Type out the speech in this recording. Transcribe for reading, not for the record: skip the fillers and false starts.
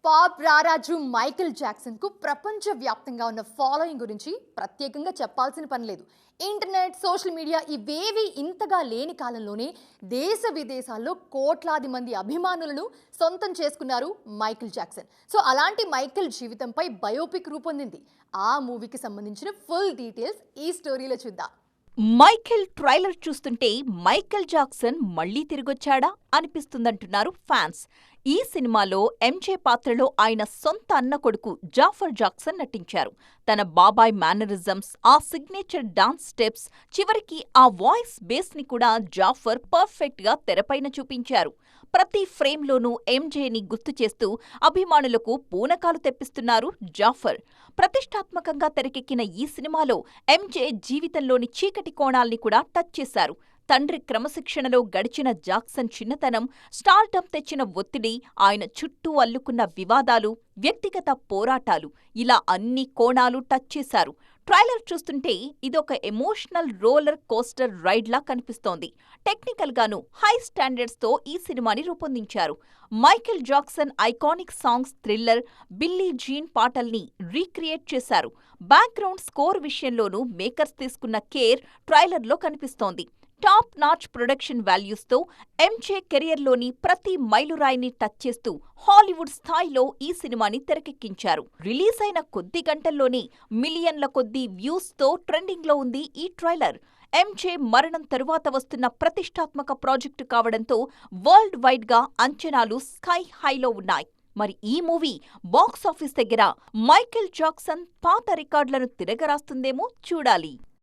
Pop రారాజు Michael Jackson కు ప్రపంచవ్యాప్తంగా ఉన్న ఫాలోయింగ్ గురించి ప్రత్యేకంగా చెప్పాల్సిన పని లేదు. ఇంటర్నెట్, సోషల్ మీడియా ఇవేవి ఇంతగా లేని కాలంలోనే దేశ విదేశాల్లో కోట్లాది మంది అభిమానులను సొంతం చేసుకున్నారు మైకేల్ జాక్సన్. సో అలాంటి మైకేల్ జీవితంపై బయోపిక్ రూపొందింది. ఆ మూవీకి సంబంధించిన ఫుల్ డీటెయిల్స్ ఈ స్టోరీలో చూద్దాం. మైకేల్ ట్రైలర్ చూస్తుంటే మైకేల్ జాక్సన్ మళ్లీ తిరిగొచ్చాడా అనిపిస్తుందంటున్నారు ఫ్యాన్స్. ఈ సినిమాలో ఎంజే పాత్రలో ఆయన సొంత అన్న కొడుకు జాఫర్ జాక్సన్ నటించారు. తన బాబాయ్ మేనరిజమ్స్, ఆ సిగ్నేచర్ డాన్స్ స్టెప్స్, చివరికి ఆ వాయిస్ బేస్ ని కూడా జాఫర్ పర్ఫెక్ట్ గా తెరపైన చూపించారు. ప్రతి ఫ్రేమ్లోనూ ఎంజేని గుర్తు చేస్తూ అభిమానులకు పూనకాలు తెప్పిస్తున్నారు జాఫర్. ప్రతిష్టాత్మకంగా తెరకెక్కిన ఈ సినిమాలో ఎంజే జీవితంలోని చీకటి కోణాల్ని కూడా టచ్ చేశారు. తండ్రి క్రమశిక్షణలో గడిచిన జాక్సన్ చిన్నతనం, స్టార్డమ్ తెచ్చిన ఒత్తిడి, ఆయన చుట్టూ అల్లుకున్న వివాదాలు, వ్యక్తిగత పోరాటాలు, ఇలా అన్ని కోణాలు టచ్ చేశారు. ట్రైలర్ చూస్తుంటే ఇదొక ఎమోషనల్ రోలర్ కోస్టర్ రైడ్లా కనిపిస్తోంది. టెక్నికల్ గాను హై స్టాండర్డ్స్ తో ఈ సినిమాని రూపొందించారు. Michael Jackson iconic songs, thriller, Billie Jean పాటల్ని రీక్రియేట్ చేశారు. బ్యాక్గ్రౌండ్ స్కోర్ విషయంలోనూ మేకర్స్ తీసుకున్న కేర్ ట్రైలర్లో కనిపిస్తోంది. టాప్ నాచ్ ప్రొడక్షన్ వాల్యూస్తో ఎంజే కెరియర్లోని ప్రతి మైలురాయిని టచ్ చేస్తూ హాలీవుడ్ స్థాయిలో ఈ సినిమాని తెరకెక్కించారు. రిలీజ్ అయిన కొద్ది గంటల్లోనే మిలియన్ల కొద్దీ వ్యూస్తో ట్రెండింగ్లో ఉంది ఈ ట్రైలర్. ఎంజే మరణం తరువాత వస్తున్న ప్రతిష్టాత్మక ప్రాజెక్టు కావడంతో వరల్డ్ వైడ్ గా అంచనాలు స్కై హైలో ఉన్నాయి. మరి ఈ మూవీ బాక్సాఫీస్ దగ్గర మైకేల్ జాక్సన్ పాత రికార్డులను తిరగరాస్తుందేమో చూడాలి.